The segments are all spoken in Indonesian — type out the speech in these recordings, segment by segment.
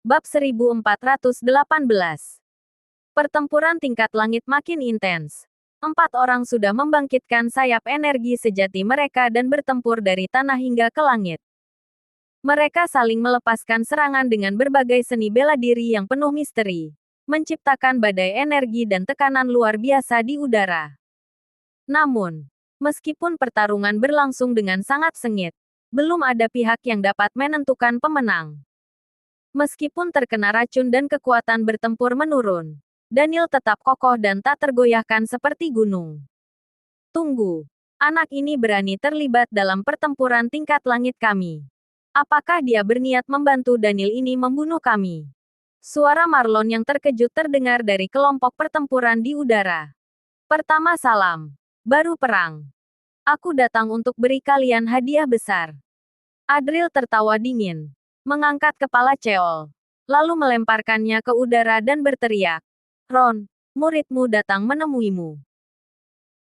Bab 1418. Pertempuran tingkat langit makin intens. 4 orang sudah membangkitkan sayap energi sejati mereka dan bertempur dari tanah hingga ke langit. Mereka saling melepaskan serangan dengan berbagai seni bela diri yang penuh misteri, menciptakan badai energi dan tekanan luar biasa di udara. Namun, meskipun pertarungan berlangsung dengan sangat sengit, belum ada pihak yang dapat menentukan pemenang. Meskipun terkena racun dan kekuatan bertempur menurun, Daniel tetap kokoh dan tak tergoyahkan seperti gunung. Tunggu, anak ini berani terlibat dalam pertempuran tingkat langit kami. Apakah dia berniat membantu Daniel ini membunuh kami? Suara Marlon yang terkejut terdengar dari kelompok pertempuran di udara. Pertama salam, baru perang. Aku datang untuk beri kalian hadiah besar. Adril tertawa dingin, mengangkat kepala Cheol, lalu melemparkannya ke udara dan berteriak, "Ron, muridmu datang menemuimu."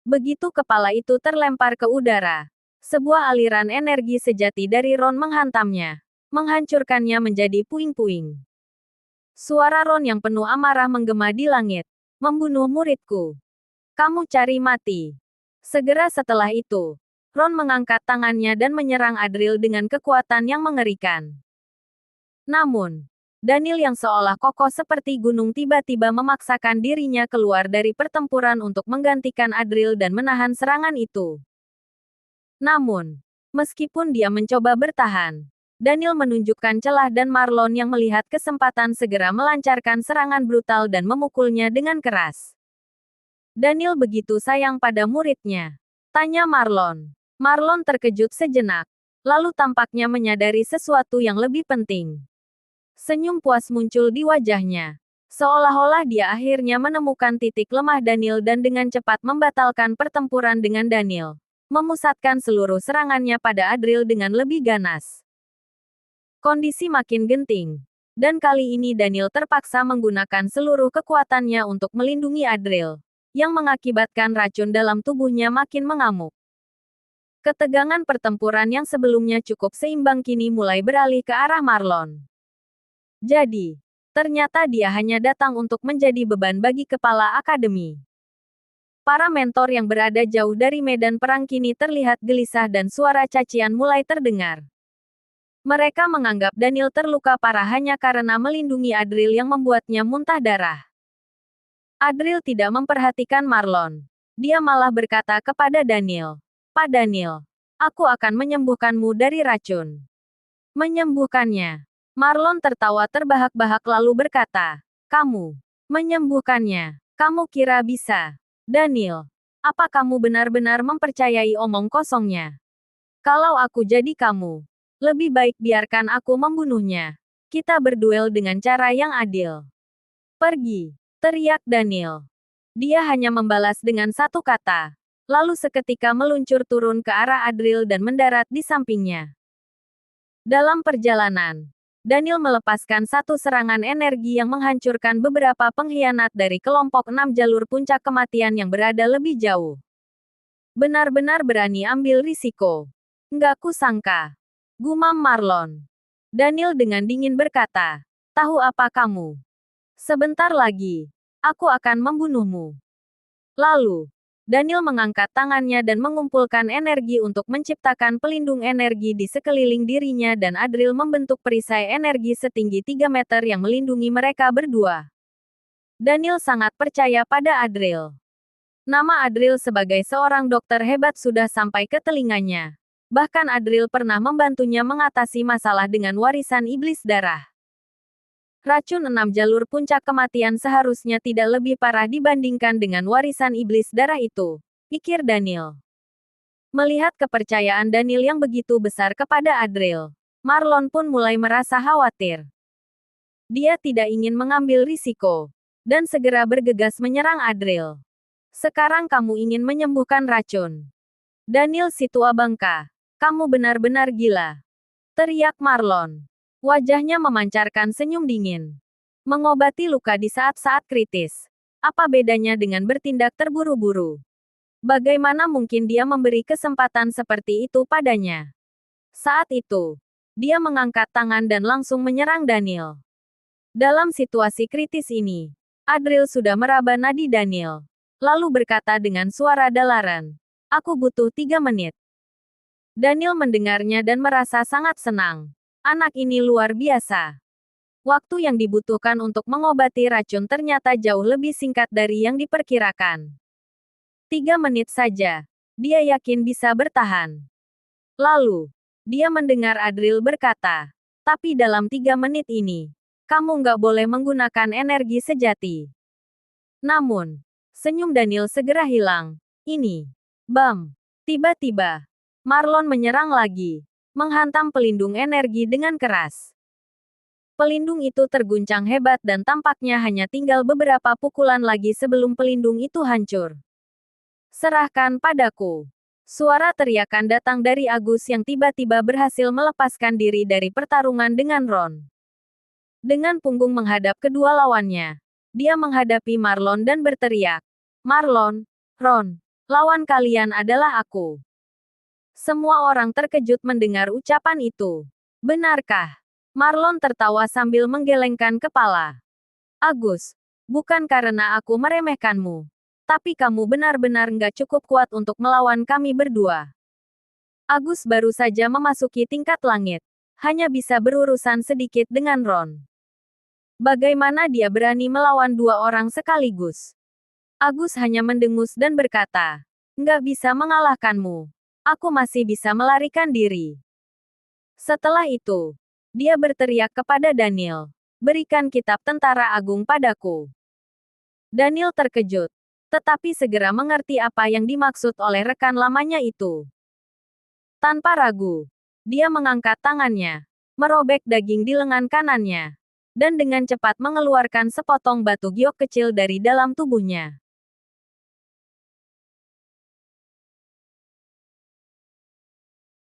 Begitu kepala itu terlempar ke udara, sebuah aliran energi sejati dari Ron menghantamnya, menghancurkannya menjadi puing-puing. Suara Ron yang penuh amarah menggema di langit, "Membunuh muridku. Kamu cari mati." Segera setelah itu, Ron mengangkat tangannya dan menyerang Adril dengan kekuatan yang mengerikan. Namun, Daniel yang seolah kokoh seperti gunung tiba-tiba memaksakan dirinya keluar dari pertempuran untuk menggantikan Adril dan menahan serangan itu. Namun, meskipun dia mencoba bertahan, Daniel menunjukkan celah dan Marlon yang melihat kesempatan segera melancarkan serangan brutal dan memukulnya dengan keras. "Daniel begitu sayang pada muridnya?" tanya Marlon. Marlon terkejut sejenak, lalu tampaknya menyadari sesuatu yang lebih penting. Senyum puas muncul di wajahnya. Seolah-olah dia akhirnya menemukan titik lemah Daniel dan dengan cepat membatalkan pertempuran dengan Daniel, memusatkan seluruh serangannya pada Adril dengan lebih ganas. Kondisi makin genting, dan kali ini Daniel terpaksa menggunakan seluruh kekuatannya untuk melindungi Adril, yang mengakibatkan racun dalam tubuhnya makin mengamuk. Ketegangan pertempuran yang sebelumnya cukup seimbang kini mulai beralih ke arah Marlon. Jadi, ternyata dia hanya datang untuk menjadi beban bagi kepala akademi. Para mentor yang berada jauh dari medan perang kini terlihat gelisah dan suara cacian mulai terdengar. Mereka menganggap Daniel terluka parah hanya karena melindungi Adril yang membuatnya muntah darah. Adril tidak memperhatikan Marlon. Dia malah berkata kepada Daniel, "Pak Daniel, aku akan menyembuhkanmu dari racun." Menyembuhkannya. Marlon tertawa terbahak-bahak lalu berkata, "Kamu menyembuhkannya? Kamu kira bisa? Daniel, apa kamu benar-benar mempercayai omong kosongnya? Kalau aku jadi kamu, lebih baik biarkan aku membunuhnya. Kita berduel dengan cara yang adil." "Pergi!" teriak Daniel. Dia hanya membalas dengan satu kata, lalu seketika meluncur turun ke arah Adril dan mendarat di sampingnya. Dalam perjalanan, Daniel melepaskan satu serangan energi yang menghancurkan beberapa pengkhianat dari kelompok 6 jalur puncak kematian yang berada lebih jauh. "Benar-benar berani ambil risiko. Nggak kusangka," gumam Marlon. Daniel dengan dingin berkata, "Tahu apa kamu? Sebentar lagi, aku akan membunuhmu." Lalu, Daniel mengangkat tangannya dan mengumpulkan energi untuk menciptakan pelindung energi di sekeliling dirinya dan Adril membentuk perisai energi setinggi 3 meter yang melindungi mereka berdua. Daniel sangat percaya pada Adril. Nama Adril sebagai seorang dokter hebat sudah sampai ke telinganya. Bahkan Adril pernah membantunya mengatasi masalah dengan warisan iblis darah. Racun 6 jalur puncak kematian seharusnya tidak lebih parah dibandingkan dengan warisan iblis darah itu, pikir Daniel. Melihat kepercayaan Daniel yang begitu besar kepada Adril, Marlon pun mulai merasa khawatir. Dia tidak ingin mengambil risiko, dan segera bergegas menyerang Adril. "Sekarang kamu ingin menyembuhkan racun? Daniel si tua bangka, kamu benar-benar gila," teriak Marlon. Wajahnya memancarkan senyum dingin. "Mengobati luka di saat-saat kritis. Apa bedanya dengan bertindak terburu-buru? Bagaimana mungkin dia memberi kesempatan seperti itu padanya?" Saat itu, dia mengangkat tangan dan langsung menyerang Daniel. Dalam situasi kritis ini, Adril sudah meraba nadi Daniel. Lalu berkata dengan suara dalaran, "Aku butuh 3 menit." Daniel mendengarnya dan merasa sangat senang. Anak ini luar biasa. Waktu yang dibutuhkan untuk mengobati racun ternyata jauh lebih singkat dari yang diperkirakan. 3 menit saja. Dia yakin bisa bertahan. Lalu, dia mendengar Adril berkata, "Tapi dalam 3 menit ini, kamu nggak boleh menggunakan energi sejati." Namun, senyum Daniel segera hilang. Ini. Bam. Tiba-tiba, Marlon menyerang lagi, menghantam pelindung energi dengan keras. Pelindung itu terguncang hebat dan tampaknya hanya tinggal beberapa pukulan lagi sebelum pelindung itu hancur. "Serahkan padaku." Suara teriakan datang dari Agus yang tiba-tiba berhasil melepaskan diri dari pertarungan dengan Ron. Dengan punggung menghadap kedua lawannya, dia menghadapi Marlon dan berteriak, "Marlon, Ron, lawan kalian adalah aku." Semua orang terkejut mendengar ucapan itu. "Benarkah?" Marlon tertawa sambil menggelengkan kepala. "Agus, bukan karena aku meremehkanmu. Tapi kamu benar-benar nggak cukup kuat untuk melawan kami berdua." Agus baru saja memasuki tingkat langit. Hanya bisa berurusan sedikit dengan Ron. Bagaimana dia berani melawan 2 orang sekaligus? Agus hanya mendengus dan berkata, "Nggak bisa mengalahkanmu. Aku masih bisa melarikan diri." Setelah itu, dia berteriak kepada Daniel, "Berikan kitab tentara agung padaku." Daniel terkejut, tetapi segera mengerti apa yang dimaksud oleh rekan lamanya itu. Tanpa ragu, dia mengangkat tangannya, merobek daging di lengan kanannya, dan dengan cepat mengeluarkan sepotong batu giok kecil dari dalam tubuhnya.